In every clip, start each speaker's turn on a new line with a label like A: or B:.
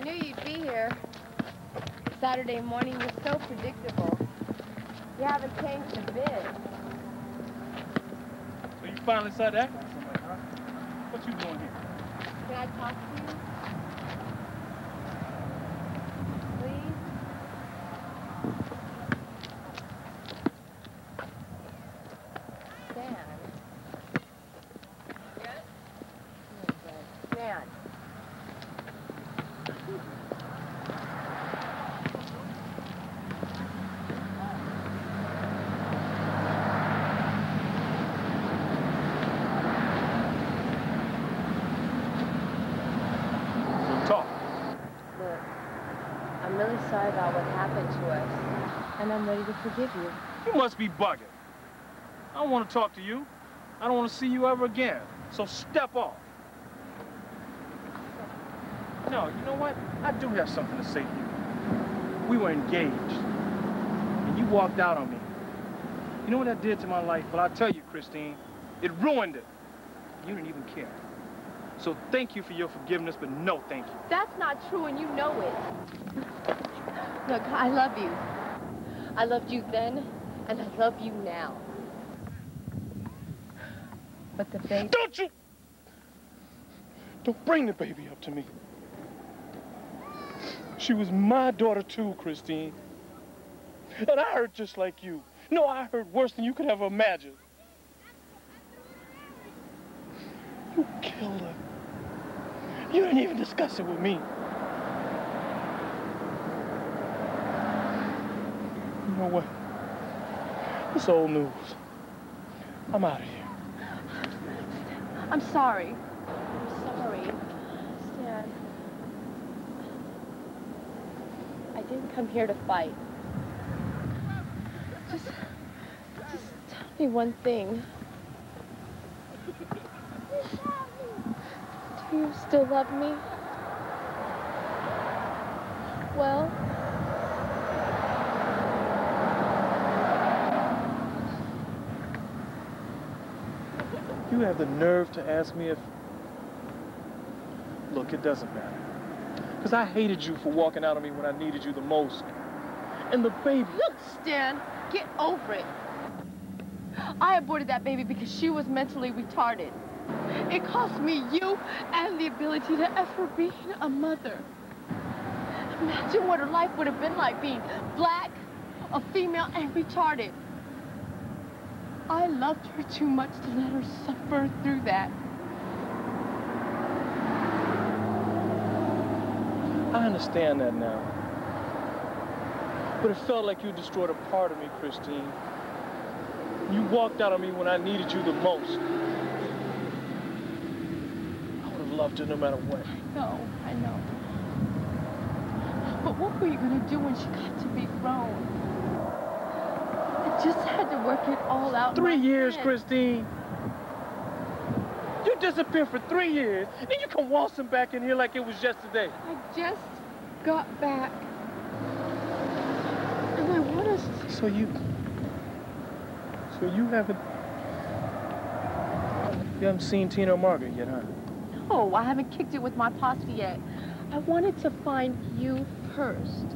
A: I knew you'd be here. Saturday morning was so predictable. You haven't changed a bit.
B: So you finally started acting like somebody, huh? What you doing here?
A: Can I talk to you? Please? Stan. Yes? Stan. I'm really sorry about what happened to us, and I'm ready to forgive you.
B: You must be bugging. I don't want to talk to you. I don't want to see you ever again. So step off. No, you know what? I do have something to say to you. We were engaged, and you walked out on me. You know what that did to my life? Well, I'll tell you, Christine, it ruined it. You didn't even care. So thank you for your forgiveness, but no thank you.
A: That's not true, and you know it. Look, I love you. I loved you then, and I love you now. But the baby...
B: Don't bring the baby up to me. She was my daughter too, Christine. And I hurt just like you. No, I hurt worse than you could ever imagine. You killed her. You didn't even discuss it with me. You know what? It's old news. I'm out of here.
A: I'm sorry. I'm sorry. Stan. I didn't come here to fight. Just tell me one thing. Do you still love me? Well?
B: You have the nerve to ask me if... Look, it doesn't matter. Because I hated you for walking out on me when I needed you the most. And the baby...
A: Look, Stan, get over it. I aborted that baby because she was mentally retarded. It cost me you and the ability to ever be a mother. Imagine what her life would have been like being black, a female, and retarded. I loved her too much to let her suffer through that.
B: I understand that now. But it felt like you destroyed a part of me, Christine. You walked out on me when I needed you the most. I would have loved her no matter what.
A: I know. But what were you going to do when she got to be grown? I just had to work it all out.
B: 3 years, Christine. You disappeared for 3 years, and you come waltzing back in here like it was yesterday.
A: I just got back. And I want us to...
B: So you haven't seen Tina or Margaret yet, huh?
A: No, I haven't kicked it with my posse yet. I wanted to find you first.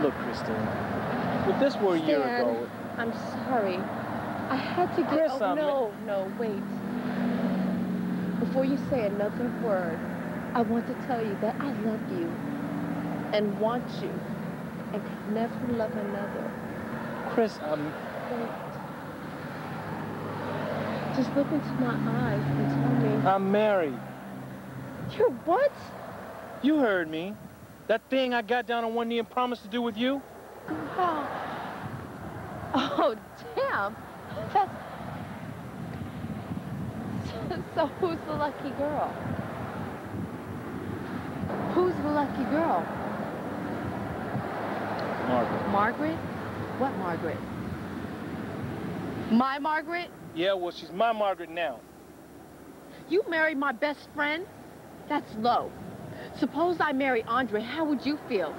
B: Look, Christine, if this were a year ago...
A: I'm sorry. I had to get...
B: Chris,
A: no, wait. Before you say another word, I want to tell you that I love you and want you and could never love another.
B: Chris,
A: Wait. Just look into my eyes and tell me...
B: I'm married.
A: You're what?
B: You heard me. That thing I got down on one knee and promised to do with you?
A: Wow. Oh, damn. That's... So who's the lucky girl? Who's the lucky girl?
B: Margaret.
A: Margaret? What Margaret? My Margaret?
B: Yeah, well, she's my Margaret now.
A: You married my best friend? That's low. Suppose I marry Andre, how would you feel?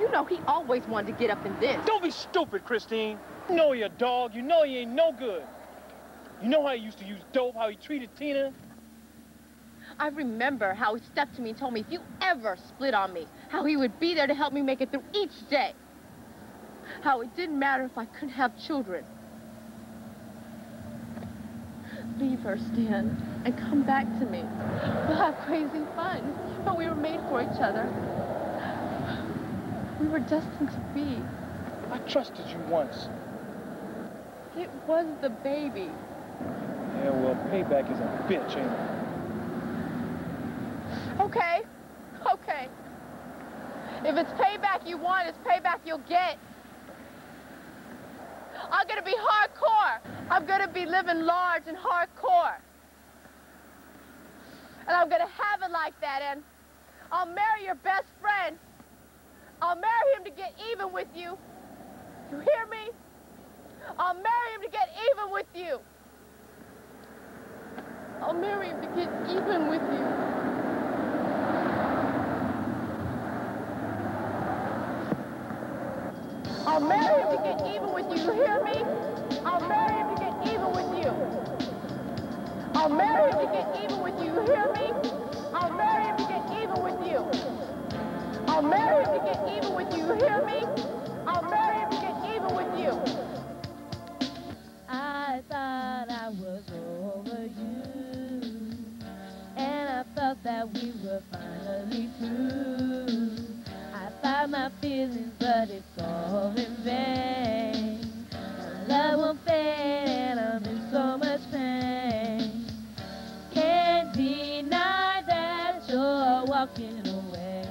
A: You know he always wanted to get up in this.
B: Don't be stupid, Christine. You know you're a dog. You know he ain't no good. You know how he used to use dope, how he treated Tina?
A: I remember how he stepped to me and told me if you ever split on me, how he would be there to help me make it through each day. How it didn't matter if I couldn't have children. Leave her, Stan, and come back to me. We'll have crazy fun, but we were made for each other. We were destined to be.
B: I trusted you once.
A: It was the baby.
B: Yeah, well, payback is a bitch, ain't it?
A: Okay, okay. If it's payback you want, it's payback you'll get. I'm gonna be hardcore. I'm gonna be living large and hardcore. And I'm gonna have it like that, and I'll marry your best friend. I'll marry him to get even with you. You hear me? I'll marry him to get even with you. I'll marry him to get even with you. I'll marry him to get even with you. You hear me? I'll marry him to get even with you. I'll marry him to get even with you. You hear me? I'll marry him to get even with you. I'll marry him to get even with you. You hear me? I'll marry him to get even with you.
C: I thought I was over you, and I felt that we were finally through. I fight my feelings, but it's all in vain. My love won't fade, and I'm in so much pain. Can't deny that you're walking away.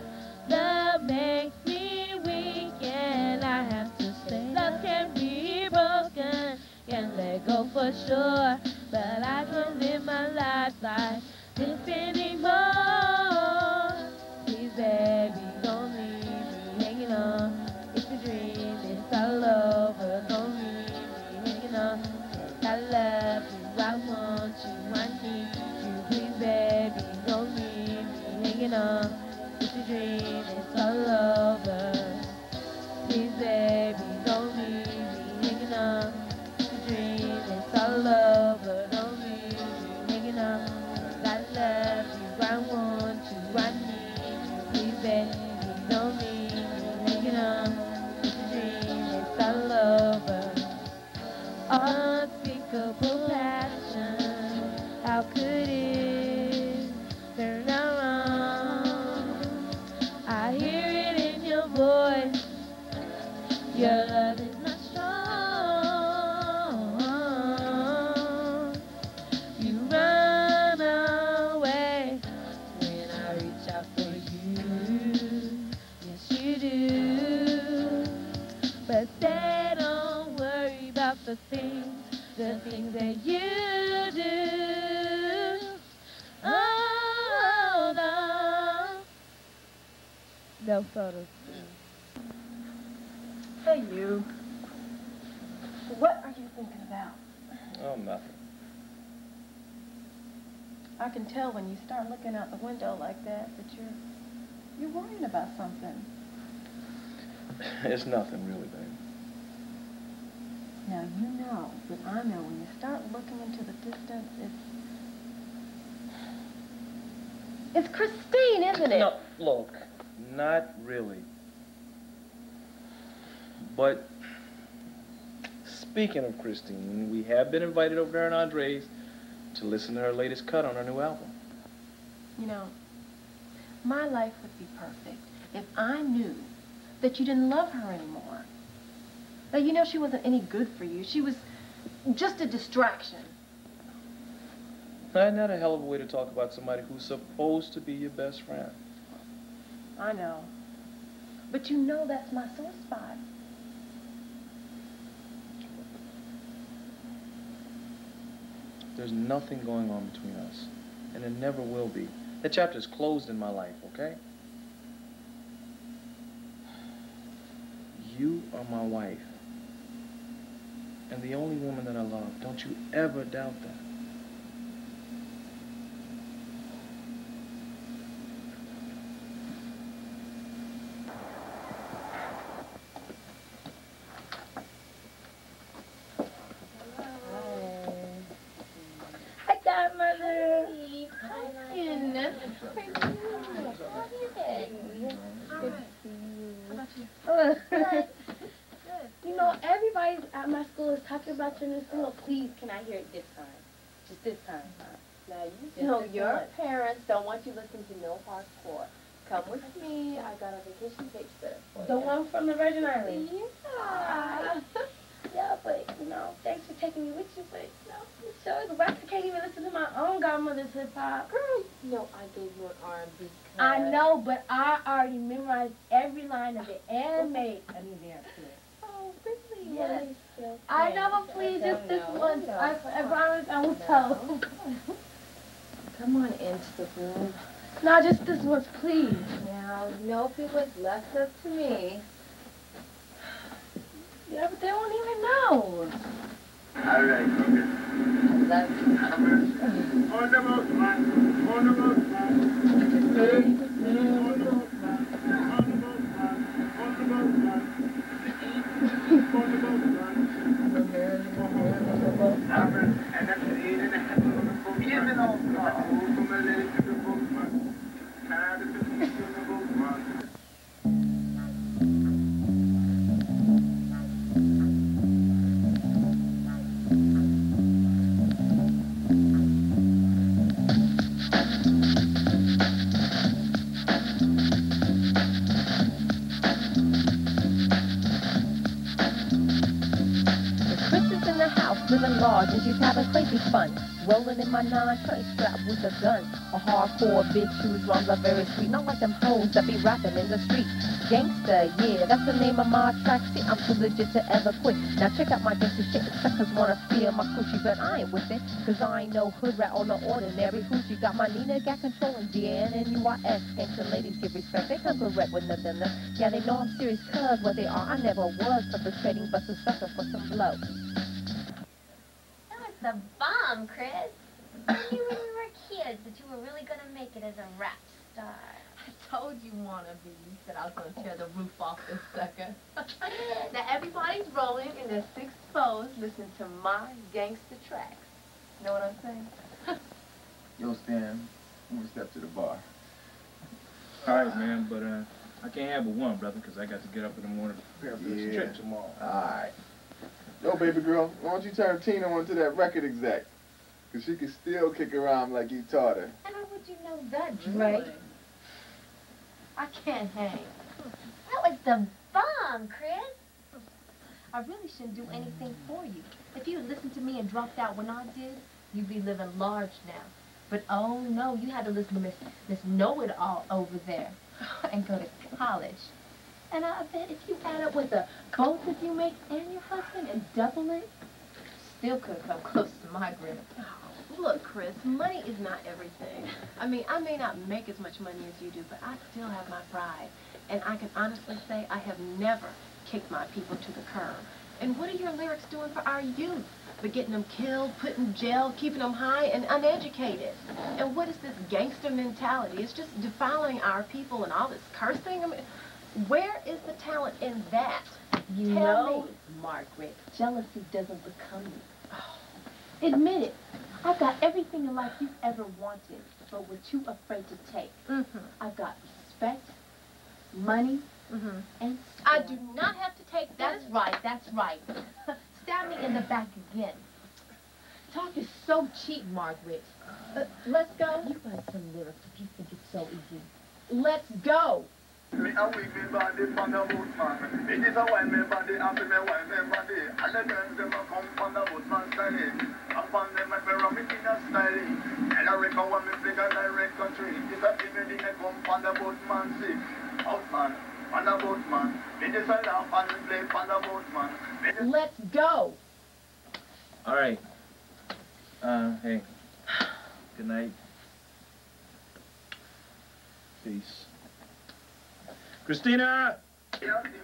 C: Love makes me weak, and I have to say love can be broken. Can't let go for sure, but I can't live my life like this anymore. Please, baby, don't leave me hanging on. It's a dream, it's all over. Don't leave me hanging on. I love you, I want you, I need you. Please, baby, don't leave me hanging on. It's a dream, it's all over. Please, baby, don't leave me hanging on. It's all over, don't leave me hanging on. I love you, I want you, I need you. Please, baby, don't leave me hanging on. It's a dream, it's all over. Unspeakable passion, how could it turn out wrong? I hear it in your voice, your love is not strong. You run away when I reach out for you. Yes, you do. But they don't worry about the things that you do. Oh, no photos.
A: Hey, you. What are you thinking about?
B: Oh, nothing.
A: I can tell when you start looking out the window like that you're worrying about something.
B: It's nothing really, babe.
A: Now, you know that I know when you start looking into the distance, it's Christine, isn't it?
B: No, look, not really. But speaking of Christine, we have been invited over there in Andre's to listen to her latest cut on her new album.
A: You know, my life would be perfect if I knew that you didn't love her anymore. Now, you know she wasn't any good for you. She was just a distraction.
B: Isn't that a hell of a way to talk about somebody who's supposed to be your best friend?
A: I know. But you know that's my sore spot.
B: There's nothing going on between us, and there never will be. That chapter's closed in my life, okay? You are my wife, and the only woman that I love. Don't you ever doubt that.
C: talking about your new single. Please, can I hear it this time? Just this time, huh?
A: Now, you know your parents don't want you listening to no hardcore. Come with me. I got a vacation tape set for you.
C: The one from the Virgin Islands?
A: Yeah.
C: Yeah, but, you know, thanks for taking me with you, but, you know, I'm sure the rest I can't even listen to my own godmother's hip-hop.
A: Girl, you know I gave you an R&B.
C: I know, but I already memorized every line of it and made a new dance to it.
A: Oh, really?
C: Yes.
A: Well,
C: I know, but please, just this once. I promise I won't tell him.
A: come on into the room.
C: No, just this once, please.
A: Now, no, if it was left up to me.
C: Yeah, but they won't even know.
D: All right, okay.
A: I love you.
D: On the boat, man. On the boat, man. On the boat, man. On the boat, man. On the boat, man. On the boat, man. On the boat, man. And that's the end of the heaven of the boat. Yes, and all. From the lake to the boat, man. And the beach to the boat, man.
E: Living large and she's having crazy fun. Rolling in my 9-20 strap with a gun. A hardcore bitch whose rhymes are very sweet. Not like them hoes that be rapping in the street. Gangsta, yeah, that's the name of my track. See, I'm too legit to ever quit. Now check out my gangsta shit. Suckers wanna feel my coochie, but I ain't with it. Cause I ain't no hood rat or no ordinary hoochie. Got my Nina, got control and DNNUIS. Gangsta ladies give respect. They come correct with nothing. Yeah, they know I'm serious cause what they are. I never was perpetrating, but a sucker for some blow.
F: The bomb, Chris. I knew when we were kids that you were really gonna make it as a rap star.
A: I told you, wannabe, that I was going to tear the roof off this sucker. Now, everybody's rolling in their 6 foes listening to my Gangsta Trax. Know what I'm saying?
D: Yo, Stan, I'm gonna step to the bar.
B: All right, man, but I can't have but one, brother, because I got to get up in the morning to prepare for this trip tomorrow.
D: All right. Yo, baby girl, why don't you turn Tina onto that record exec? Because she can still kick around like you taught her.
F: How would you know that, Dre?
A: Really? I can't hang.
F: That was the bomb, Chris.
A: I really shouldn't do anything for you. If you had listened to me and dropped out when I did, you'd be living large now. But oh no, you had to listen to Miss Know-It-All over there and go to college. And I bet if you add up what the both of you make and your husband and double it, still could come close to my grip. Look, Chris, money is not everything. I mean, I may not make as much money as you do, but I still have my pride. And I can honestly say I have never kicked my people to the curb. And what are your lyrics doing for our youth? But getting them killed, put in jail, keeping them high and uneducated. And what is this gangster mentality? It's just defiling our people and all this cursing. I mean, where is the talent in that?
C: You
A: Tell
C: know,
A: me.
C: Margaret, jealousy doesn't become you. Oh. Admit it. I've got everything in life you've ever wanted, but were too afraid to take. I've got respect, money, and skill.
A: I do not have to take that. That's right. Stab me in the back again. Talk is so cheap, Margaret. Let's go.
C: You write some lyrics if you think it's so easy.
A: Let's go.
D: Me a weak me body from the boat man. It is a wine me body and me wine me body. And the girls them a come from the boat man style. Upon them me rum it in a style. And I reckon when me figure direct country. It's a female me come from the boat man sick. Out man, on the boat man. It is a laugh and we play from the boat man.
A: Let's go.
B: All right. Hey. Good night. Peace. Christina!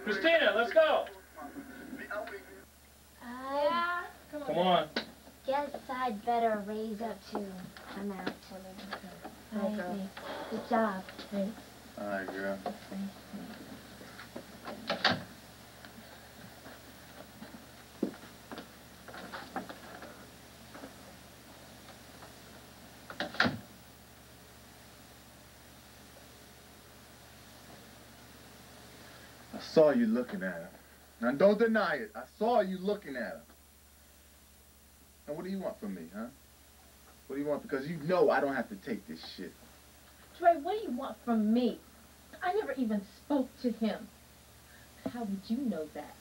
B: Christina, let's go!
F: Yeah.
B: Come on.
F: Guess I'd better raise up too. I'm out. Bye, babe. Good job. Thanks.
D: All right, girl. I saw you looking at her. Now, don't deny it. I saw you looking at her. And what do you want from me, huh? What do you want? Because you know I don't have to take this shit.
E: Dre, what do you want from me? I never even spoke to him. How would you know that?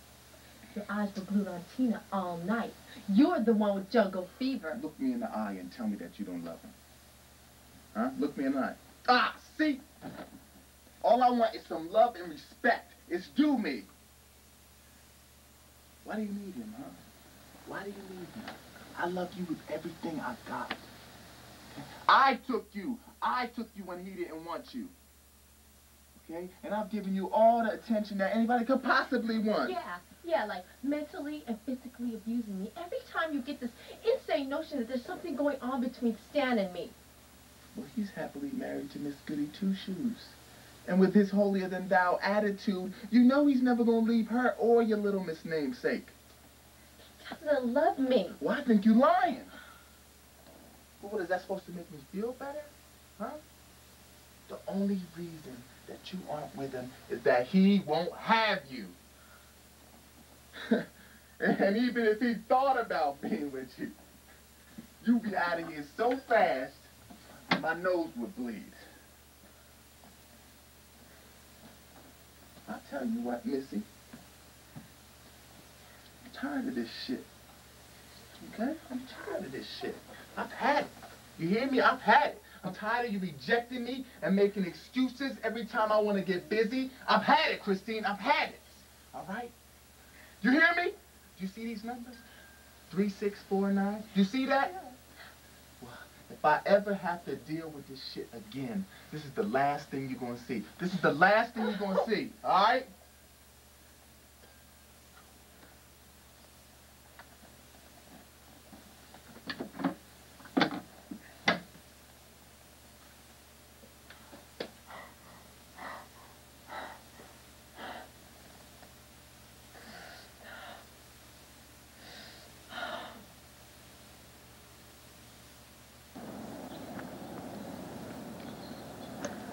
E: Your eyes were glued on Tina all night. You're the one with jungle fever.
D: Look me in the eye and tell me that you don't love him. Huh? Look me in the eye. Ah, see? All I want is some love and respect. It's due me. Why do you need him, huh? Why do you need him? I love you with everything I got. I took you. I took you when he didn't want you. Okay? And I've given you all the attention that anybody could possibly want.
E: Yeah, like mentally and physically abusing me. Every time you get this insane notion that there's something going on between Stan and me.
D: Well, he's happily married to Miss Goody Two-Shoes. And with his holier-than-thou attitude, you know he's never going to leave her or your little Miss Namesake.
E: He doesn't love me.
D: Well, I think you're lying. Well, what, is that supposed to make me feel better? Huh? The only reason that you aren't with him is that he won't have you. And even if he thought about being with you, you'd be out of here so fast, my nose would bleed. I'll tell you what, Missy. I'm tired of this shit. Okay? I'm tired of this shit. I've had it. You hear me? I've had it. I'm tired of you rejecting me and making excuses every time I want to get busy. I've had it, Christine. I've had it. All right? You hear me? Do you see these numbers? 3649. Do you see that? Well, if I ever have to deal with this shit again, this is the last thing you're going to see. This is the last thing you're going to see. All right?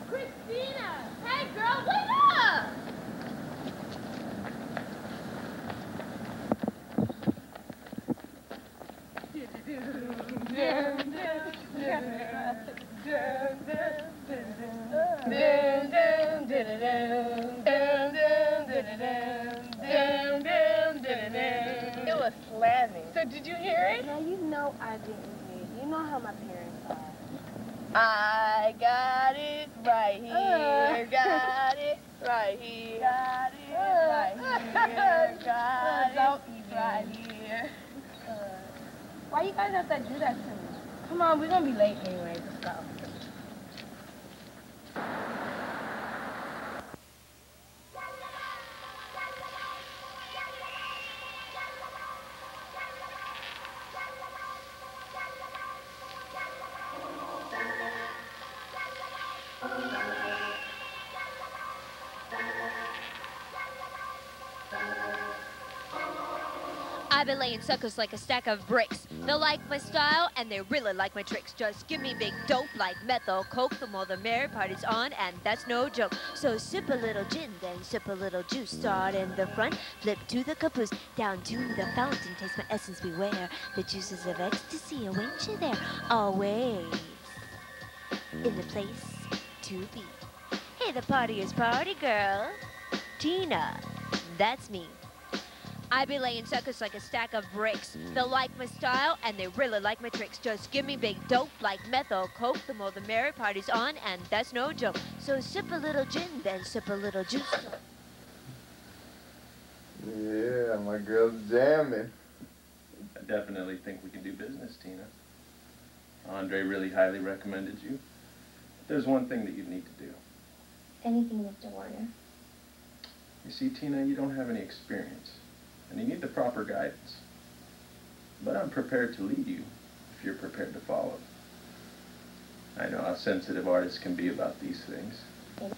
A: Christina! Hey, girl, wake up! It was slamming. So did you hear it?
F: Now you know I didn't hear it. You know how my parents are.
A: I got it right here, got it right here, got it right here, got it right here.
F: Why you guys have to do that to me?
E: Come on, we're gonna be late anyway. Let's go.
G: I've been laying suckers like a stack of bricks. They like my style and they really like my tricks. Just give me big dope like methyl coke. The more the merry, party's on, and that's no joke. So sip a little gin, then sip a little juice. Start in the front, flip to the caboose, down to the fountain. Taste my essence, beware. The juices of ecstasy await you there. Always in the place to be. Hey, the party is party, girl. Tina, that's me. I be laying suckers like a stack of bricks. They like my style and they really like my tricks. Just give me big dope like methyl coke. The more the merry, party's on, and that's no joke. So sip a little gin, then sip a little juice.
D: Yeah, my girl's jamming.
H: I definitely think we can do business, Tina. Andre really highly recommended you. There's one thing that you need to do.
F: Anything, Mr. Warner.
H: You see, Tina, you don't have any experience, and you need the proper guidance. But I'm prepared to lead you if you're prepared to follow. I know how sensitive artists can be about these things.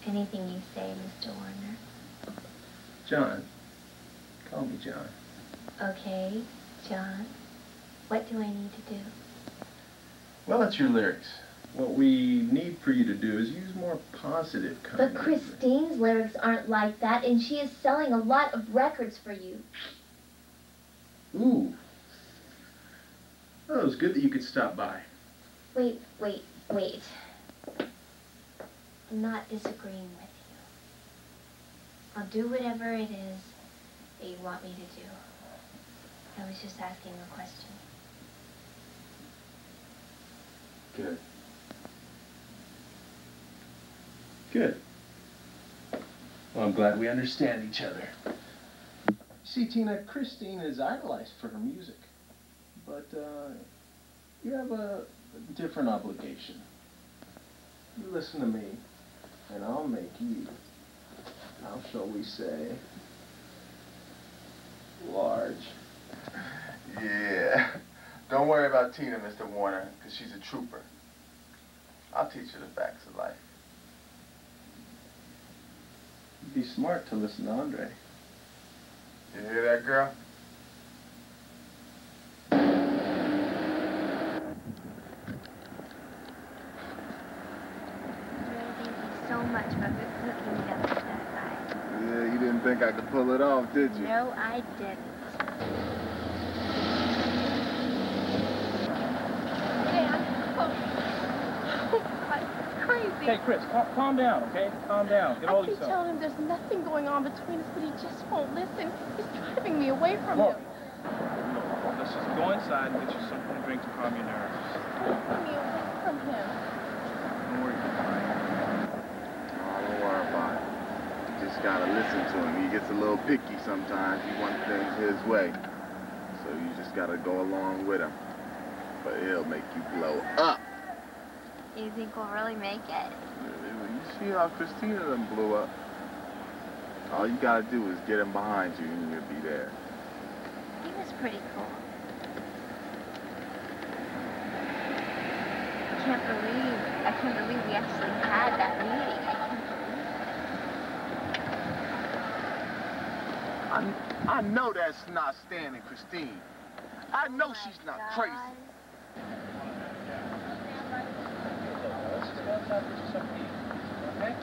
F: Anything you say, Mr. Warner.
H: John. Call me John.
F: Okay, John. What do I need to do?
H: Well, that's your lyrics. What we need for you to do is use more positive kind
F: But
H: of
F: Christine's lyrics aren't like that, and she is selling a lot of records for you.
H: Ooh. was good that you could stop by.
F: Wait. I'm not disagreeing with you. I'll do whatever it is that you want me to do. I was just asking a question.
H: Good. Good. Well, I'm glad we understand each other. See, Tina, Christine is idolized for her music. But, you have a different obligation. You listen to me, and I'll make you, how shall we say, large.
D: Yeah. Don't worry about Tina, Mr. Warner, because she's a trooper. I'll teach her the facts of life.
H: It'd be smart to listen to Andre.
D: You hear that, girl?
F: So much for hooking me up with that guy.
D: Yeah, you didn't think I could pull it off, did you?
F: No, I didn't.
A: Crazy.
B: Hey, Chris, calm down, okay? Calm down. Get all
A: I keep
B: yourself.
A: telling him there's nothing going on between us, but he just won't listen. He's driving me away from him.
B: Look, let's just go inside and get you something to drink to calm your nerves.
A: Driving me away from him.
B: Don't worry about it.
D: Oh, don't worry about it. You just gotta listen to him. He gets a little picky sometimes. He wants things his way. So you just gotta go along with him. But he'll make you blow up.
F: You think we'll really make it?
D: You see how Christina done blew up? All you gotta do is get him behind you and you'll be there.
F: He was pretty cool. I can't believe we actually had that meeting. I can't believe it.
D: I know that's not Stan and Christine. I know she's not crazy.
B: Let's just go outside and get you something to eat, okay?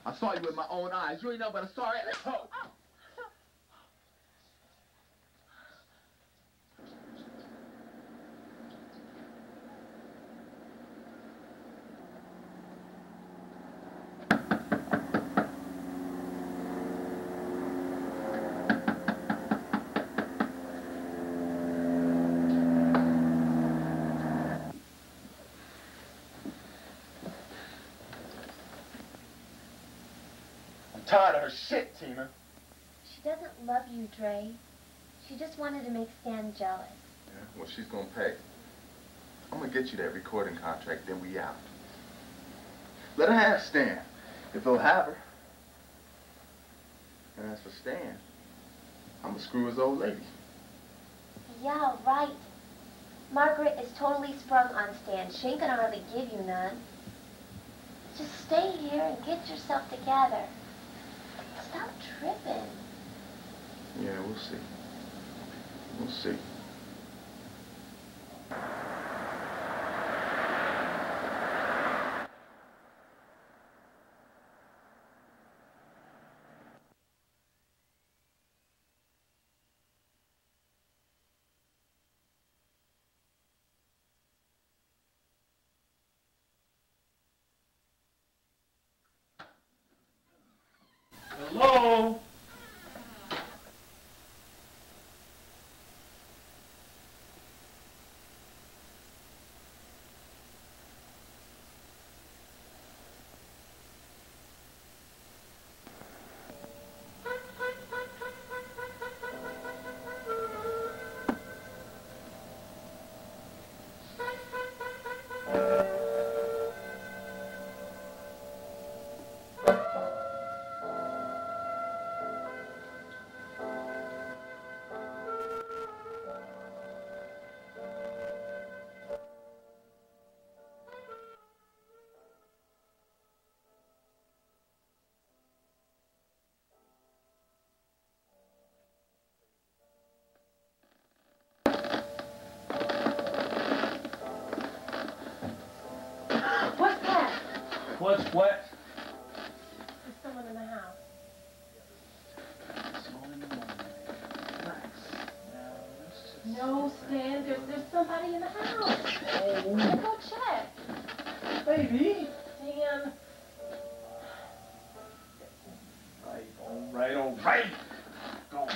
D: I saw you with my own eyes. You ain't know but a sorry. Oh. Tired of her shit, Tina.
F: She doesn't love you, Dre. She just wanted to make Stan jealous.
D: Yeah, well, she's gonna pay. I'm gonna get you that recording contract, then we out. Let her have Stan, if he'll have her. And as for Stan, I'm gonna screw his old lady.
F: Yeah, right. Margaret is totally sprung on Stan. She ain't gonna hardly give you none. Just stay here and get yourself together. Stop tripping.
D: Yeah, we'll see. We'll see.
B: Hello? What's what?
E: There's someone in the house.
B: It's all in the morning. Relax. Now, let's just...
E: No, Stan, there's somebody in the house.
B: Oh.
E: Let's go check.
B: Baby.
E: Stan.
B: All right. Go on.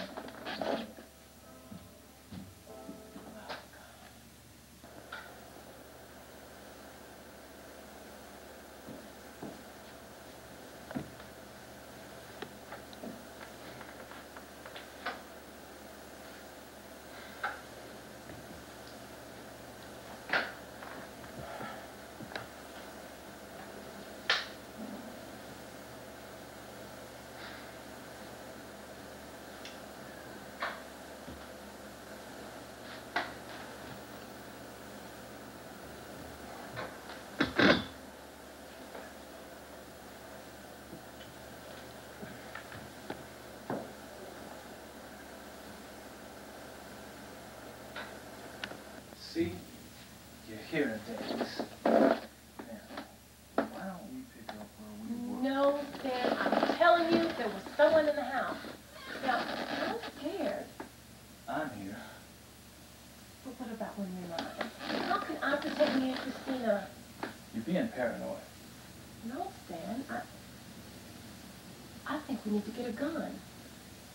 B: See? You're hearing things. Now, why don't we pick up where we were?
E: No, Stan, I'm telling you, there was someone in the house. Now, I'm scared.
B: I'm here.
E: But what about when you're not? How can I protect me and Christina?
B: You're being paranoid.
E: No, Stan, I think we need to get a gun.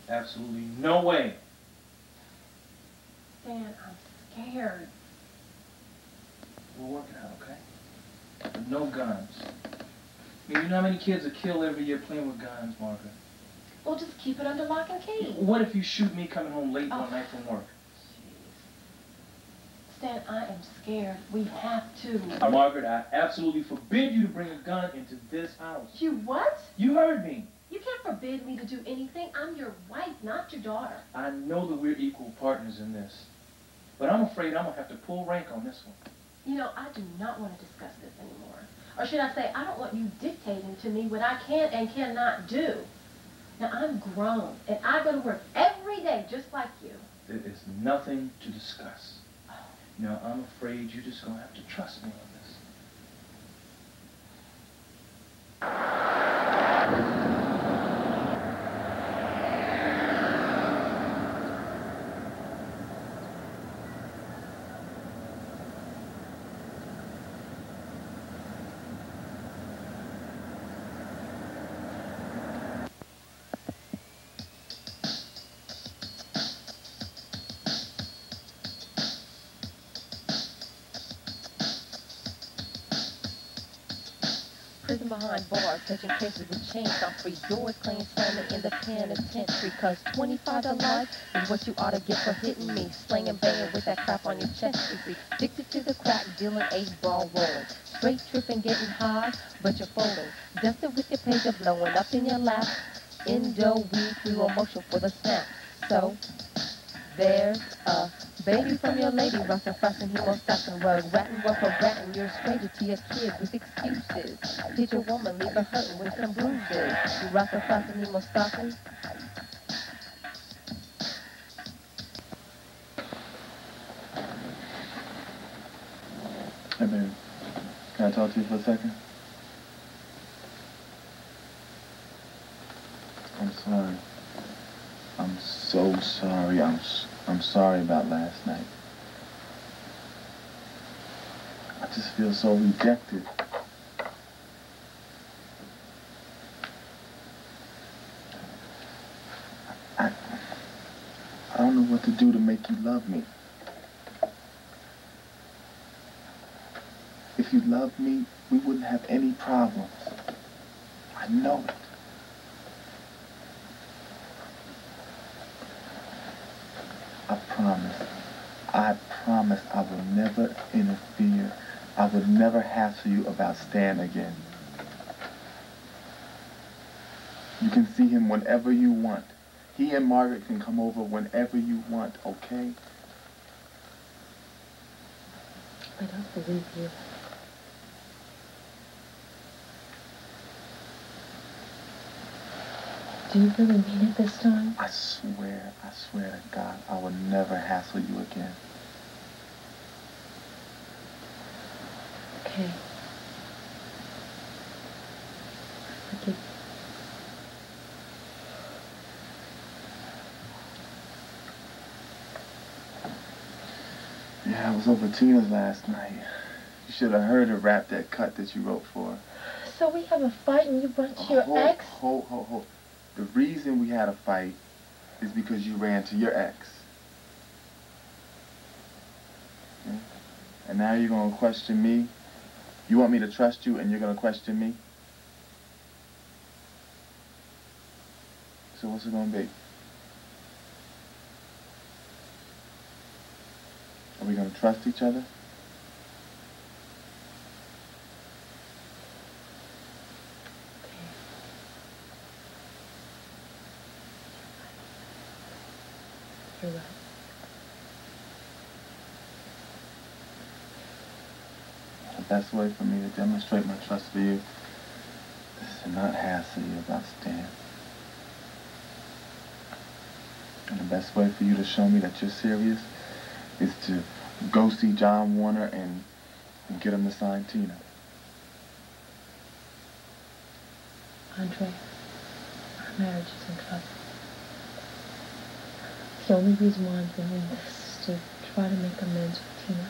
B: Absolutely no way.
E: Stan, I'm scared.
B: We'll work it out, okay? But no guns. I mean, you know how many kids are killed every year playing with guns, Margaret?
E: Well, just keep it under lock and key.
B: What if you shoot me coming home late one night from work?
E: Stan, I am scared. We have to.
B: Margaret, I absolutely forbid you to bring a gun into this house.
E: You what?
B: You heard me.
E: You can't forbid me to do anything. I'm your wife, not your daughter.
B: I know that we're equal partners in this. But I'm afraid I'm going to have to pull rank on this one.
E: You know, I do not want to discuss this anymore. Or should I say, I don't want you dictating to me what I can and cannot do. Now, I'm grown, and I go to work every day just like you.
B: There is nothing to discuss. Now, I'm afraid you're just going to have to trust me on this.
E: Prison behind bars, catching cases with chains on free doors, claims slamming in the penitentiary. Cause 25 to life is what you ought to get for hitting me. Slinging, banging with that crap on your chest, you see. Addicted to the crack, dealing 8-ball rolling. Straight tripping, getting high, but you're folding. Dusted with your pager blowing up in your lap. Indo weed, through emotion for the snap. So, there's a baby from your lady, rustin', fussin', he won't stop and rug. Rattin', rough, or rattin', you're a stranger to your kid with excuses. Hit your woman, leave her hurtin' with some bruises. You rustin', fussin', he won't stop and...
H: Hey, baby. Can I talk to you for a second? I'm sorry. I'm so sorry. I'm sorry about last night. I just feel so rejected. I don't know what to do to make you love me. If you loved me, we wouldn't have any problems. I know it. I promise I will never interfere. I would never hassle you about Stan again. You can see him whenever you want. He and Margaret can come over whenever you want, okay?
E: I don't believe you. Do you really mean it this time?
H: I swear to God, I will never hassle you again.
E: Okay.
I: I was over Tina's last night. You should have heard her rap that cut that you wrote for her.
C: So we have a fight and you run to your ex?
I: Hold. The reason we had a fight is because you ran to your ex. Okay? And now you're going to question me? You want me to trust you and you're going to question me? So what's it going to be? Are we going to trust each other?
C: You're right.
I: The best way for me to demonstrate my trust for you is to not hassle you about Stan. And the best way for you to show me that you're serious is to go see John Warner and get him to sign Tina.
C: Andre, our marriage is in trouble. The only reason why I'm doing this is to try to make amends with Tina.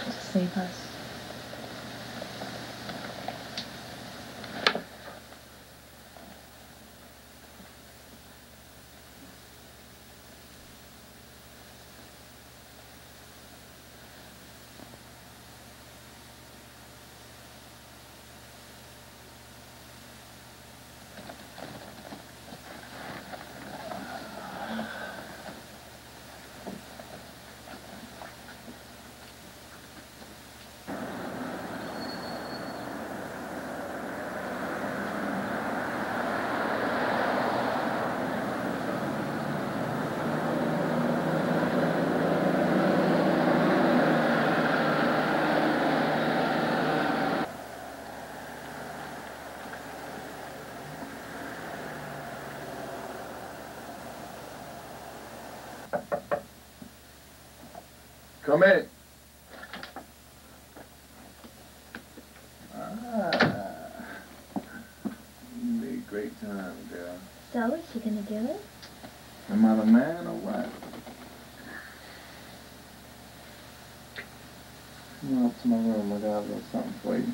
C: To save us.
I: Come in. You made great time, girl.
F: So, is she gonna do it?
I: Am I the man or what? Come up to my room. I got a little something for you.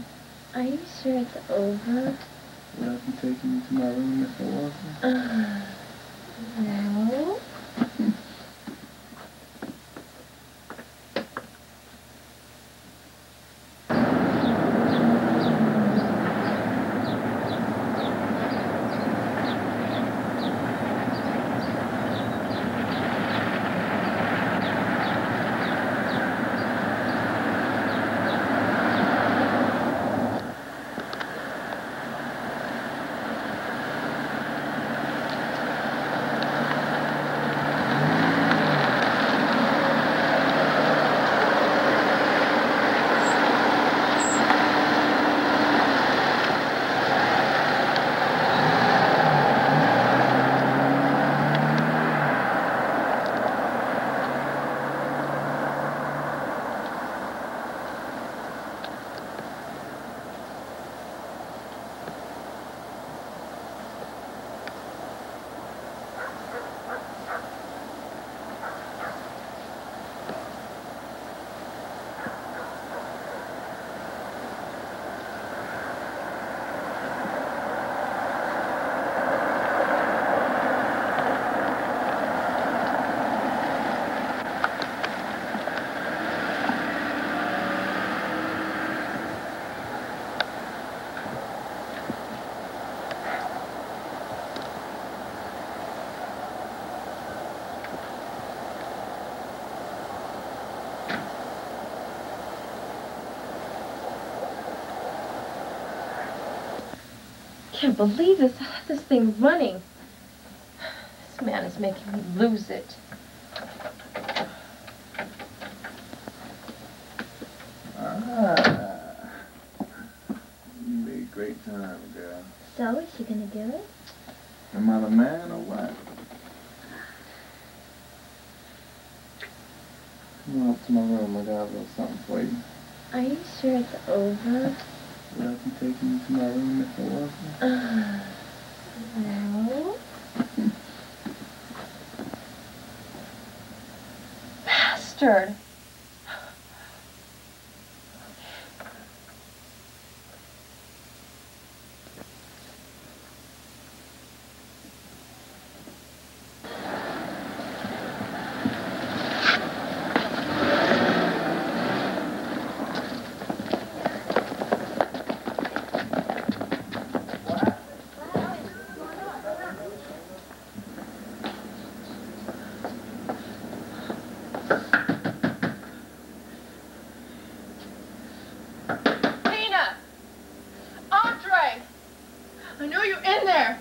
F: Are you sure it's over?
I: Would I be taking you to my room if it wasn't?
F: No.
C: I can't believe this. I have this thing running. This man is making me lose it.
I: You made great time, girl.
F: So, is she gonna do it?
I: Am I the man or what? Come up to my room. I got a little something for you.
F: Are you sure it's over?
I: Would I be taking you to my room if it wasn't?
F: No.
E: bastard.
A: I know you're in there.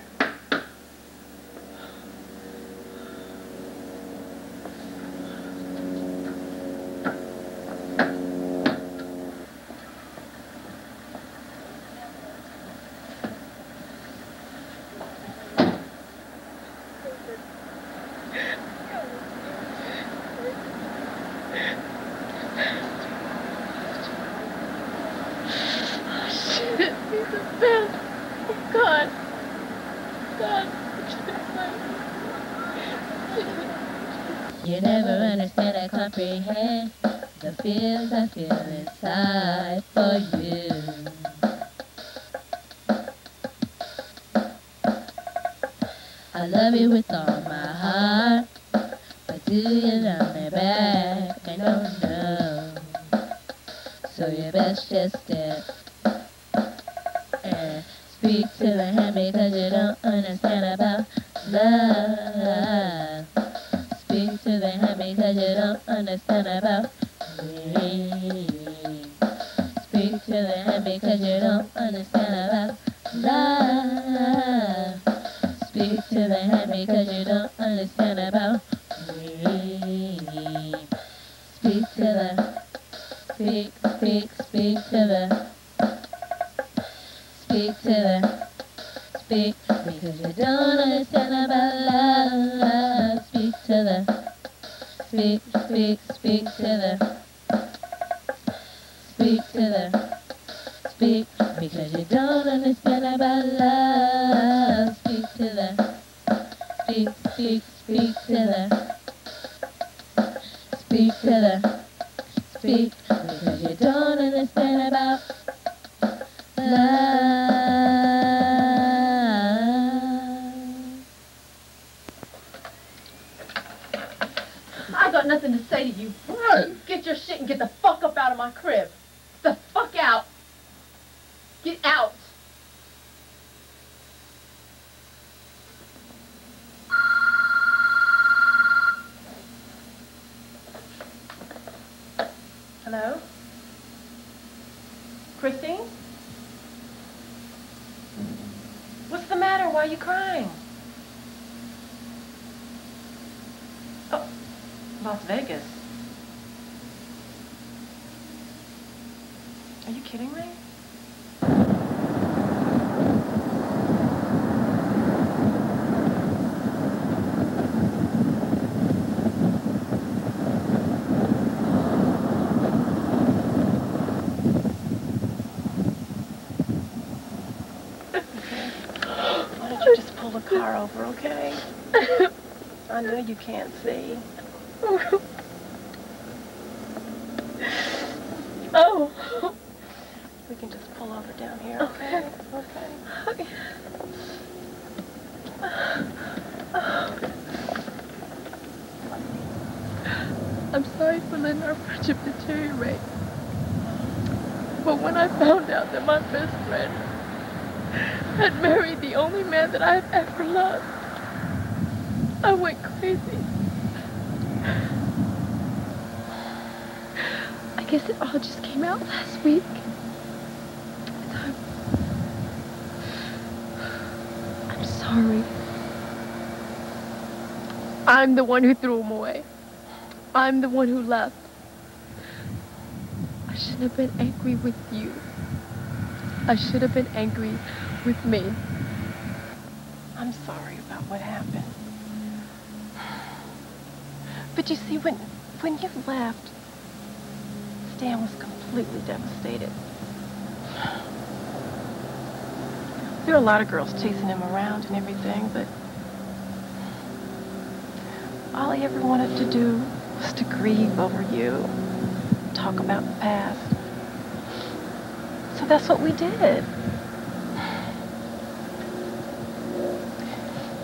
A: Shit, he's the best. God.
C: You never understand or comprehend the feelings I feel inside for you. I love you with all my heart, but do you love me back? I don't know. So you best just step and speak to the hand because you don't understand about love. Speak to the hand because you don't understand about me. Speak to the hand because you don't understand about love. Speak to the hand because you don't understand about me. Speak to the, speak to the, speak to the, speak because you don't understand about love. Speak to the, speak to the, speak to the, speak because you don't understand about love. Speak to the, speak to the, speak to the, speak because you don't understand about love.
A: I got nothing to say to you.
B: What?
A: Get your shit and get the fuck up out of my crib. The fuck out. Get out. Hello? Christine? What's the matter? Why are you crying? Oh, Las Vegas. Are you kidding me? Why don't you just pull the car over, okay? I know you can't see. Oh. We can just pull over down here, okay? Okay. I'm sorry for letting our friendship deteriorate. But when I found out that my best friend had married the only man that I've ever loved, I went crazy. I guess it all just came out last week. I'm sorry. I'm the one who threw him away. I'm the one who left. I shouldn't have been angry with you. I should have been angry with me. I'm sorry about what happened. But you see, when you left, Stan was completely devastated. There were a lot of girls chasing him around and everything, but all he ever wanted to do
E: was to grieve over you, talk about the past. So that's what we did.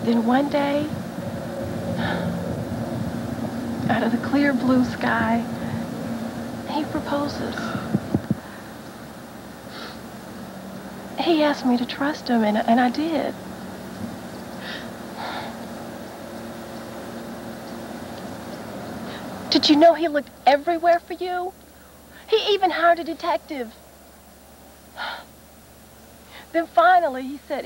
E: Then one day, out of the clear blue sky, he proposes. He asked me to trust him, and I did. Did you know he looked everywhere for you? He even hired a detective. Then finally he said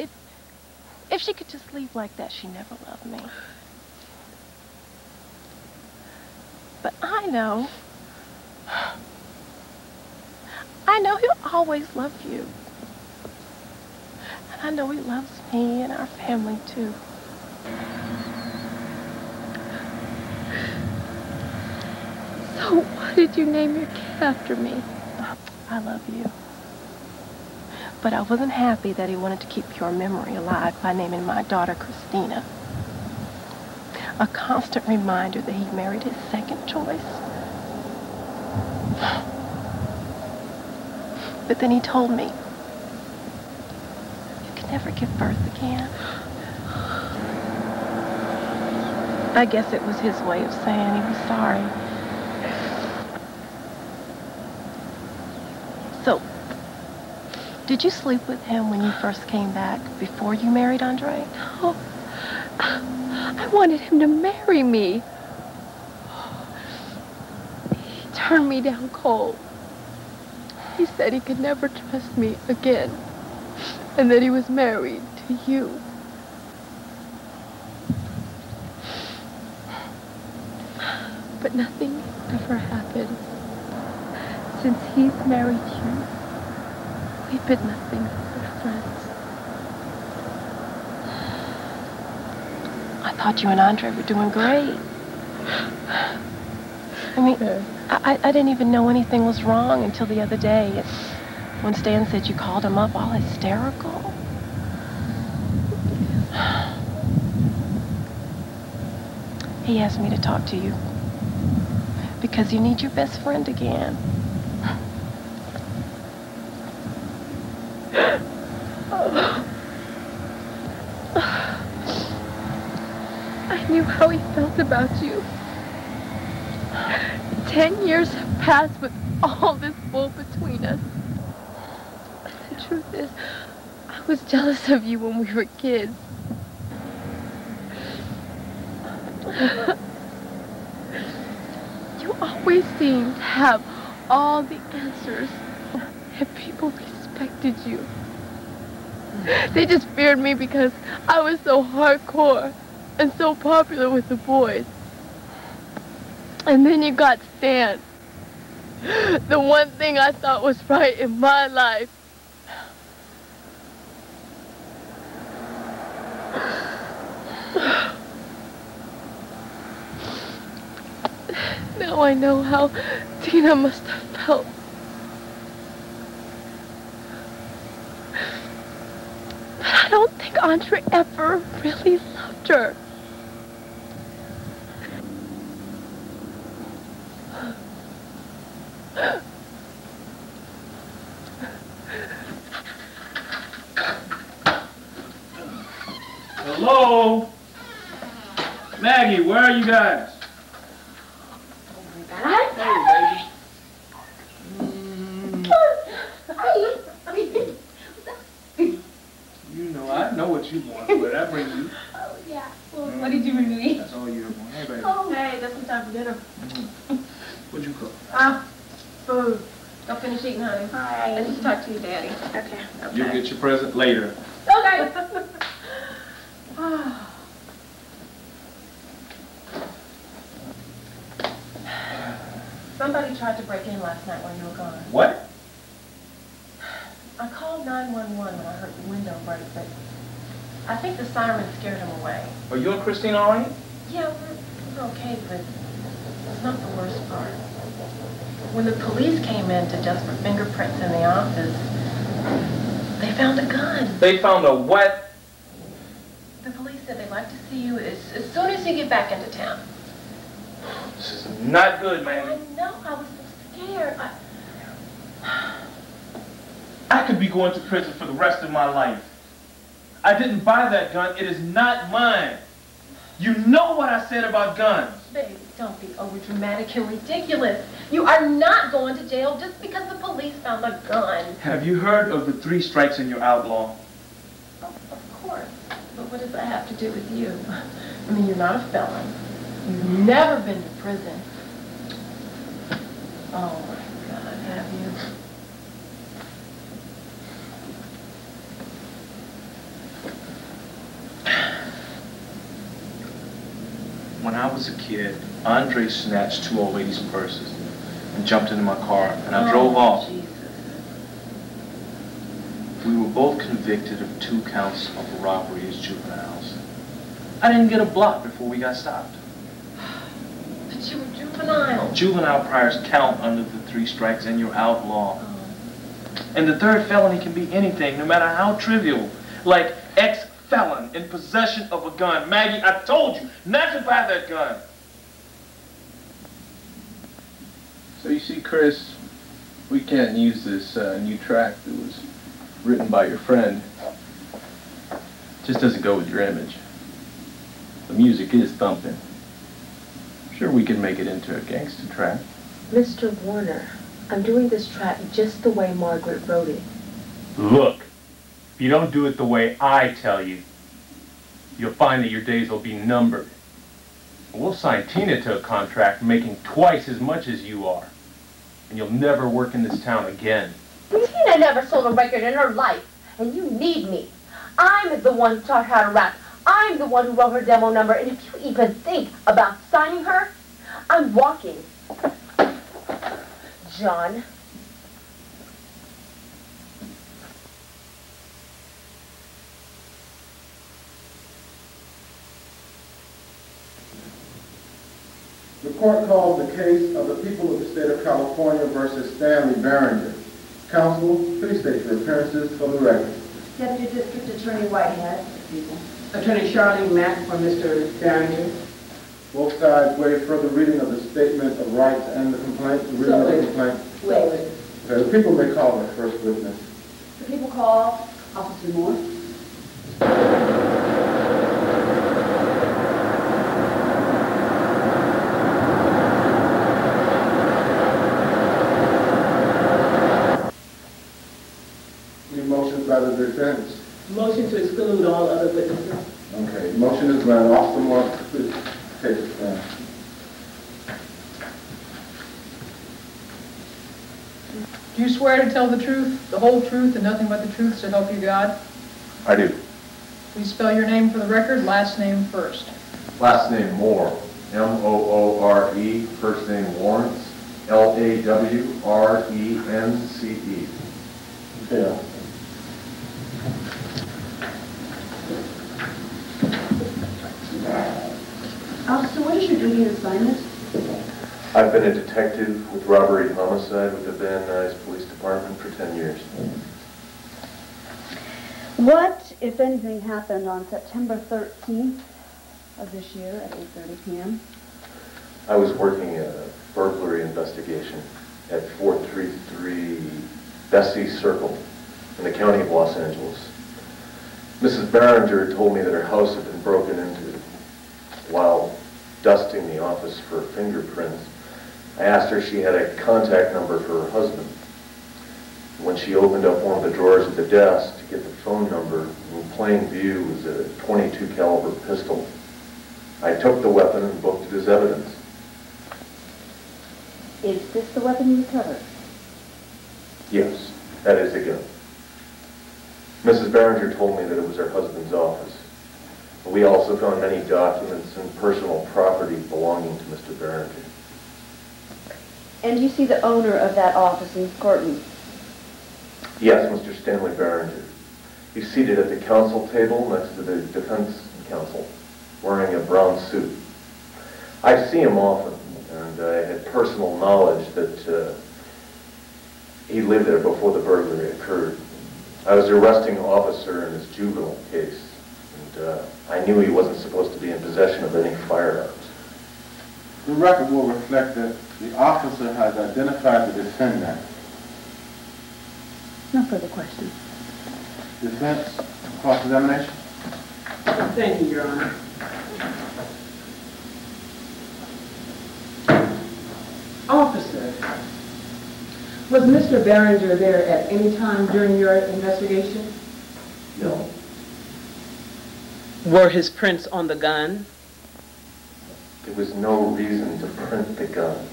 E: if she could just leave like that, she never loved me. But I know he'll always love you. And I know he loves me and our family too.
A: So why did you name your kid after me?
E: I love you. But I wasn't happy that he wanted to keep your memory alive by naming my daughter Kristina. A constant reminder that he married his second choice. But then he told me, you can never give birth again. I guess it was his way of saying he was sorry. So, did you sleep with him when you first came back, before you married Andre?
A: No. I wanted him to marry me. He turned me down cold. He said he could never trust me again, and that he was married to you. But nothing ever happened. Since he's married you, we've been nothing but friends.
E: I thought you and Andre were doing great. I mean, I didn't even know anything was wrong until the other day. When Stan said you called him up all hysterical. He asked me to talk to you because you need your best friend again.
A: I knew how he felt about you. 10 years have passed with all this bull between us. The truth is, I was jealous of you when we were kids. You always seemed to have all the answers, and people respected you. They just feared me because I was so hardcore and so popular with the boys. And then you got Stan. The one thing I thought was right in my life. Now I know how Tina must have felt. But I don't think Andre ever really loved her.
B: Hello? Maggie, where are you guys? Hey, baby. You know, I know what you want, but I bring you.
E: Oh, yeah. Well, what did you bring me?
B: That's all you want. Hey, baby.
E: Oh, hey, that's some time for dinner.
B: What'd you cook?
E: Food. Don't finish eating, honey.
F: All right.
E: I need to talk to you, Daddy.
F: Okay.
B: You'll get your present later.
E: Okay. Somebody tried to break in last night while you were gone.
B: What?
E: I called 911 when I heard the window break, but I think the siren scared him away.
B: Are you and Christine all right?
E: Yeah, we're okay, but it's not the worst part. When the police came in to dust for fingerprints in the office, they found a gun.
B: They found a what?
E: The police said they'd like to see you as soon as you get back into town.
B: This is not good, man.
F: I know, I was so scared.
B: I could be going to prison for the rest of my life. I didn't buy that gun. It is not mine. You know what I said about guns.
E: Baby, don't be overdramatic and ridiculous. You are not going to jail just because the police found a gun.
B: Have you heard of the 3 strikes and you're outlaw?
E: Oh, of course. But what does that have to do with you? I mean, you're not a felon. You've never been to prison. Oh, my God, have you?
B: When I was a kid, Andre snatched 2 old ladies' purses and jumped into my car, and I drove off.
E: Jesus.
B: We were both convicted of 2 counts of robbery as juveniles. I didn't get a block before we got stopped.
E: But you were juvenile.
B: Juvenile priors count under the 3 strikes and you're outlaw.
E: Oh.
B: And the 3rd felony can be anything, no matter how trivial. Like ex-felon in possession of a gun. Maggie, I told you not to buy that gun.
H: So you see, Chris, we can't use this new track that was written by your friend. It just doesn't go with your image. The music is thumping. Sure, we can make it into a gangsta track.
J: Mr. Warner, I'm doing this track just the way Margaret wrote it.
K: Look, if you don't do it the way I tell you, you'll find that your days will be numbered. We'll sign Tina to a contract making twice as much as you are. And you'll never work in this town again.
J: Tina never sold a record in her life, and you need me. I'm the one who taught her how to rap. I'm the one who wrote her demo number, and if you even think about signing her, I'm walking. John.
L: The court calls the case of the people of the state of California versus Stanley Barringer. Counsel, please state your appearances for the record.
M: Deputy District Attorney Whitehead. Attorney Charlene Mack for Mr. Barringer.
L: Both sides waive further reading of the statement of rights and the complaint. The reading of the complaint.
M: Wait.
L: Okay, the people may call their first witness.
M: The people call Officer Moore.
L: Any motions by the defense?
M: Motion to exclude all other witnesses.
L: Okay, motion is granted. Officer Moore, please take the stand.
N: Do you swear to tell the truth, the whole truth, and nothing but the truth, so help you God?
O: I do.
N: Please spell your name for the record, last name first.
O: Last name Moore, M-O-O-R-E, first name Lawrence, L-A-W-R-E-N-C-E.
L: Yeah.
M: Officer, what is your duty and assignment?
O: I've been a detective with robbery and homicide with the Van Nuys Police Department for 10 years.
P: What, if anything, happened on September 13th of this year at 8:30 p.m.?
O: I was working a burglary investigation at 433 Bessie Circle in the county of Los Angeles. Mrs. Barringer told me that her house had been broken into. While dusting the office for fingerprints, I asked her if she had a contact number for her husband. When she opened up one of the drawers at the desk to get the phone number, in plain view was a .22 caliber pistol. I took the weapon and booked it as evidence.
P: Is this the weapon you recovered?
O: Yes, that is the gun. Mrs. Barringer told me that it was her husband's office. We also found many documents and personal property belonging to Mr. Barringer.
P: And you see the owner of that office in the courtroom?
O: Yes, Mr. Stanley Barringer. He's seated at the counsel table next to the defense counsel, wearing a brown suit. I see him often, and I had personal knowledge that he lived there before the burglary occurred. I was the arresting officer in his juvenile case, and I knew he wasn't supposed to be in possession of any firearms.
L: The record will reflect that the officer has identified the defendant.
P: No further questions.
L: Defense, cross-examination.
M: Thank you, Your Honor. Officer, was Mr. Behringer there at any time during your investigation?
O: No.
M: Were his prints on the gun?
O: There was no reason to print the gun.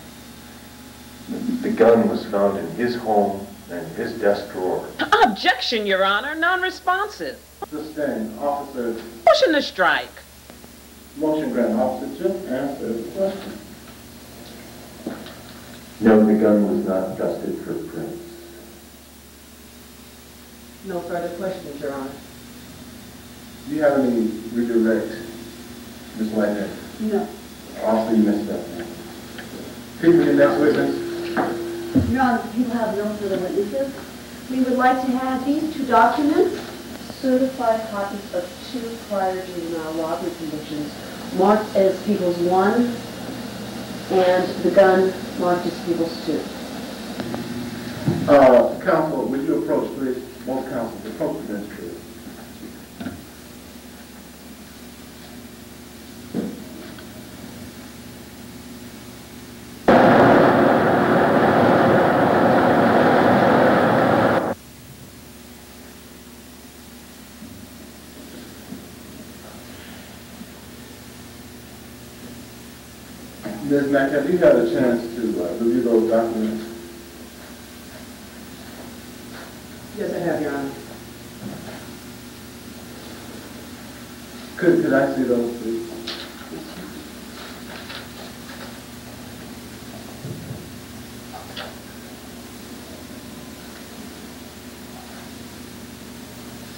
O: The gun was found in his home and his desk drawer.
M: Objection, Your Honor. Non-responsive.
L: Sustained. Officer.
M: Motion to strike.
L: Motion granted. Officer, just answer the question.
O: No, the gun was not dusted for prints.
M: No further questions, Your Honor.
L: Do you have any redirect, Ms. Whitehead?
P: No.
L: Also, you missed that. People, your next witness.
P: Your Honor, the people have no further witnesses. We would like to have these two documents, certified copies of 2 prior juvenile robbery convictions, marked as Peoples 1, and the gun marked as Peoples 2.
L: Counsel, would you approach, please? Both counsels, approach the bench, please. Ms. Mack, have you had a chance to review those documents?
M: Yes, I have, Your Honor.
L: Could I see those, please?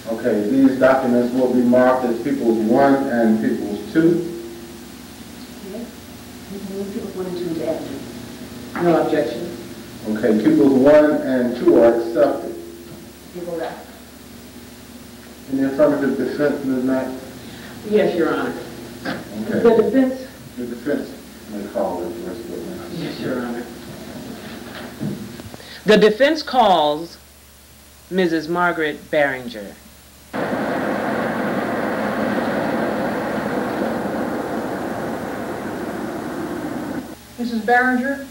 L: Okay, these documents will be marked as Peoples 1 and Peoples 2.
P: Peoples 1 and 2 into evidence.
M: No objection.
L: Okay, Peoples 1 and 2 are accepted.
P: People left.
L: Any affirmative defense, Ms. Mack?
M: Yes, Your Honor.
L: Okay.
M: The defense?
L: The defense may call it the rest of it.
M: Yes, Your Honor. The defense calls Mrs. Margaret Behringer.
N: Mrs. Behringer,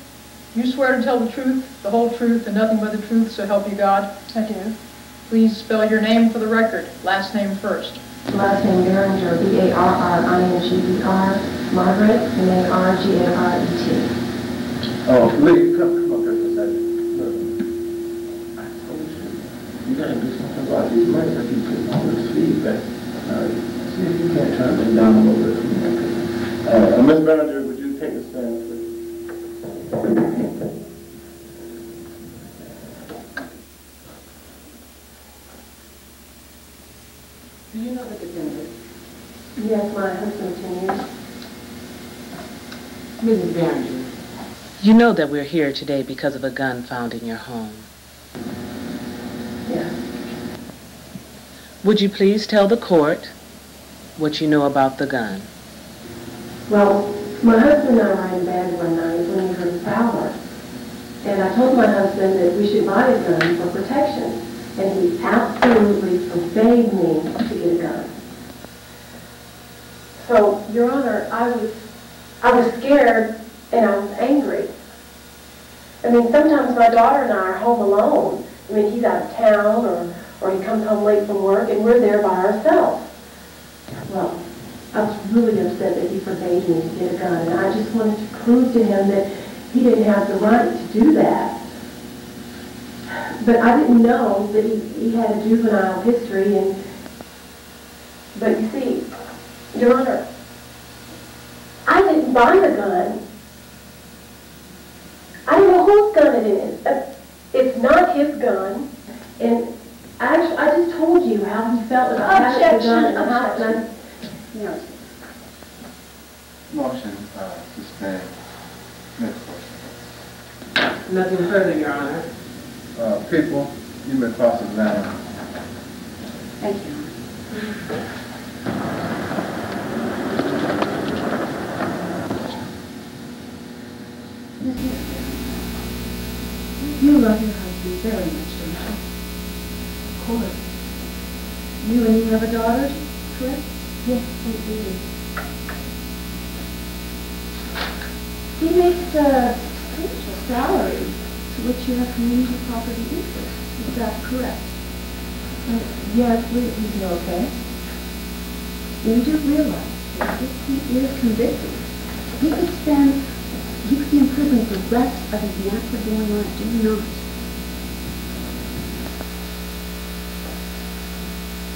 N: you swear to tell the truth, the whole truth, and nothing but the truth, so help you God?
P: I do.
N: Please spell your name for the record. Last name first.
J: Last name Behringer, B-A-R-R-I-N-G-E-R, Margaret, M-A-R-G-A-R-E-T.
L: Oh, Lee, come up here for a second. Look, I told you, you gotta do something about these mics. I keep getting all this feedback. See if you can't turn them down a little bit. Ms. Behringer, would you take a stand, please?
M: Do you know the defendant?
J: Yes, my husband, 10 years.
M: Mrs. Behringer, you know that we're here today because of a gun found in your home.
J: Yeah.
M: Would you please tell the court what you know about the gun?
J: Well, my husband and I were in bed one night when we heard power. And I told my husband that we should buy a gun for protection. And he absolutely forbade me to get a gun. So, Your Honor, I was scared and I was angry. I mean, sometimes my daughter and I are home alone. I mean, he's out of town or he comes home late from work and we're there by ourselves. Well, I was really upset that he forbade me to get a gun, and I just wanted to prove to him that he didn't have the right to do that. But I didn't know that he had a juvenile history, but you see, Your Honor, I didn't buy the gun. I don't know whose gun it is. It's not his gun, and I just told you how he felt about having the gun.
P: Yes.
L: Motion sustained. Next question.
M: Nothing further, Your Honor.
L: People, you may cross-examine.
P: Thank you. You love your husband very much, don't you? Of course. You have a daughter, correct? Yes, I do. He makes a substantial salary to which you have community property interest. Is that correct? Yes, he's okay. You do realize that if he is convicted, he could be in prison for the rest of his natural-born life, do you not?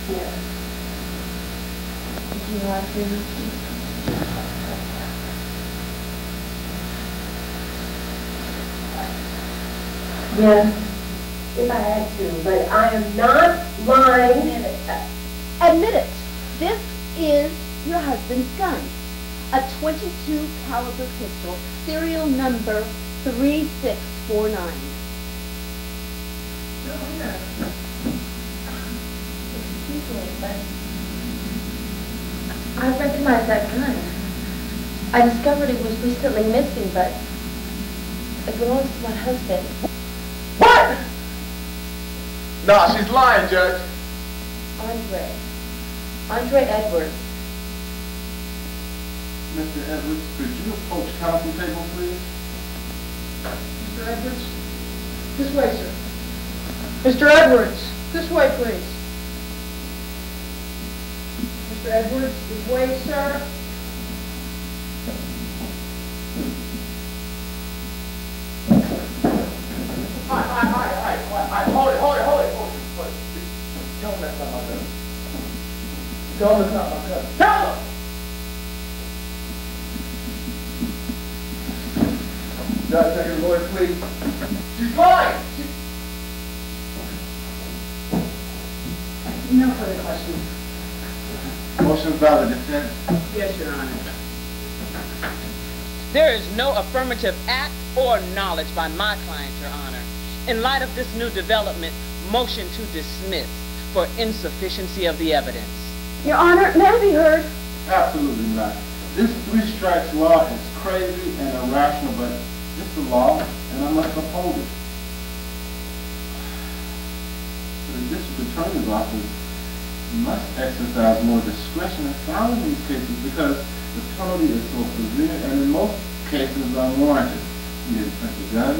P: Yes. Did you like your husband?
J: Yes, if I had to, but I am not lying.
P: Admit it. This is your husband's gun. A .22 caliber pistol, serial number 3649.
J: Excuse me, but I recognize that gun. I discovered it was recently missing, but it belongs to my husband.
I: What? Nah, she's lying, Judge.
J: Andre Edwards.
L: Mr. Edwards, could you approach counsel table, please?
N: Mr. Edwards, this way, sir. Mr. Edwards, this way, please. Mr. Edwards, this way, sir.
I: Hold it. Tell him that's not my gun. Tell him it's not my gun. Tell him! Judge, take your lawyer, please. She's lying!
P: No further questions.
L: Motion valid, defense.
M: Yes, Your Honor.
Q: There is no affirmative act or knowledge by my client, Your Honor. In light of this new development, motion to dismiss for insufficiency of the evidence.
P: Your Honor, may I be heard?
L: Absolutely not. This three-strikes law is crazy and irrational, but it's the law, and I must uphold it. The district attorney's office must exercise more discretion in filing these cases because the penalty is so severe and in most cases unwarranted. You didn't print the gun.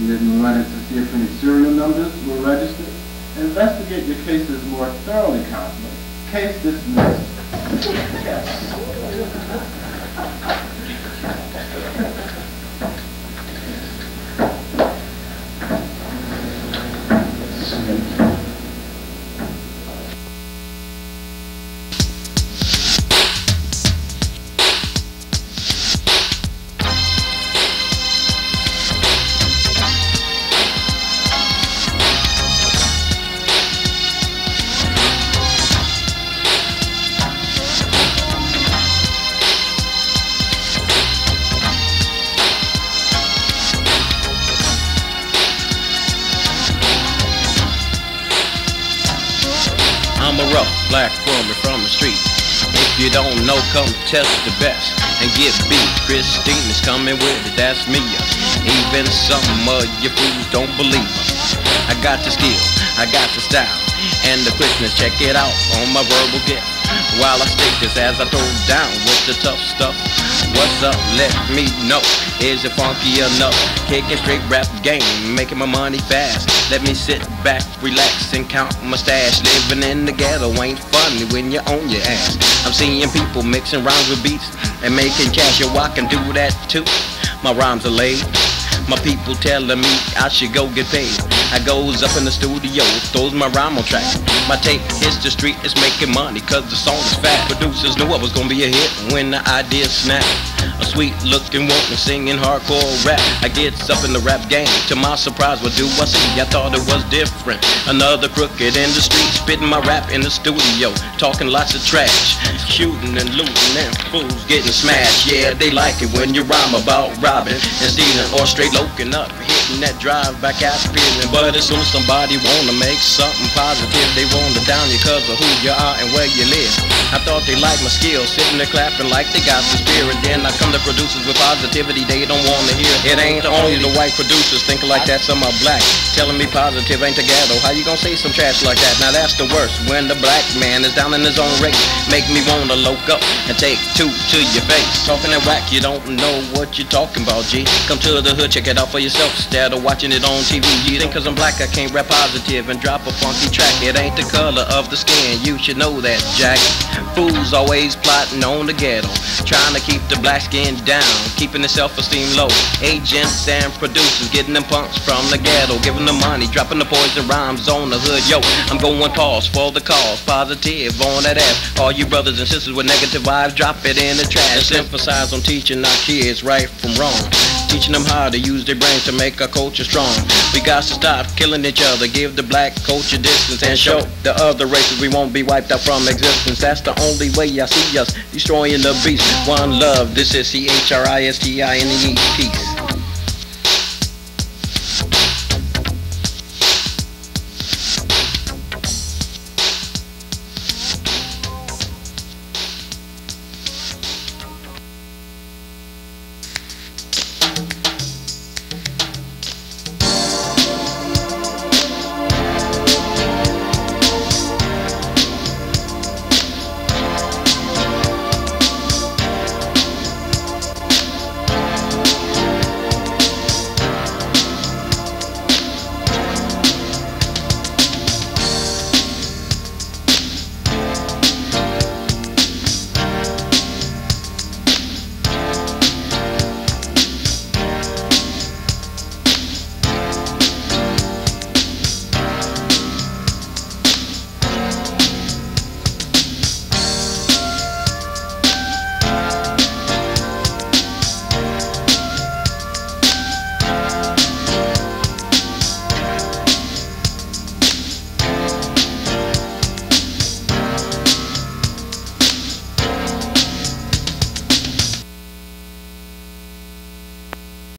L: You didn't run it to see if any serial numbers were registered. Investigate your cases more thoroughly, Counselor. Case dismissed.
R: Black woman from the street. If you don't know, come test the best and get beat. Christina's coming with it, that's me. Even some of you fools don't believe her. I got the skill, I got the style, and the quickness, check it out on my verbal gift. While I stick this as I throw down with the tough stuff. What's up? Let me know. Is it funky enough? Kicking straight rap game, making my money fast. Let me sit back, relax, and count my stash. Living in the ghetto ain't funny when you're on your ass. I'm seeing people mixing rhymes with beats and making cash. Yo, I can do that too. My rhymes are laid. My people telling me I should go get paid. I goes up in the studio, throws my rhyme on track. My tape hits the street, it's making money cause the song is fat. Producers knew I was gonna be a hit when the idea snapped. A sweet looking woman singing hardcore rap. I gets up in the rap game, to my surprise what do I see? I thought it was different. Another crooked in the street, spitting my rap in the studio, talking lots of trash, shooting and looting and fools getting smashed. Yeah, they like it when you rhyme about robbing and stealing or straight loking up, hit getting that drive back out feeling. But as soon as somebody wanna make something positive, they wanna down you cause of who you are and where you live. I thought they liked my skills, sitting there clapping like they got the spirit. Then I come to producers with positivity they don't wanna hear. It ain't only the white producers thinking like that, some are black, telling me positive ain't the ghetto. How you gonna say some trash like that? Now that's the worst, when the black man is down in his own race. Make me wanna loke up and take two to your face. Talking that whack, you don't know what you're talking about, G. Come to the hood, check it out for yourself instead of watching it on TV. You think cause I'm black I can't rap positive and drop a funky track. It ain't the color of the skin, you should know that, Jack. Fools always plotting on the ghetto, trying to keep the black skin down, keeping the self-esteem low. Agents and producers getting them punks from the ghetto, giving them money, dropping the poison rhymes on the hood. Yo, I'm going pause for the cause, positive on that ass. All you brothers and sisters with negative vibes, drop it in the trash. Let's emphasize on teaching our kids right from wrong, teaching them how to use their brains to make our culture strong. We got to stop killing each other, give the black culture distance, and show the other races we won't be wiped out from existence. That's the only way I see us destroying the beast. One love, this is CHRISTINE, peace.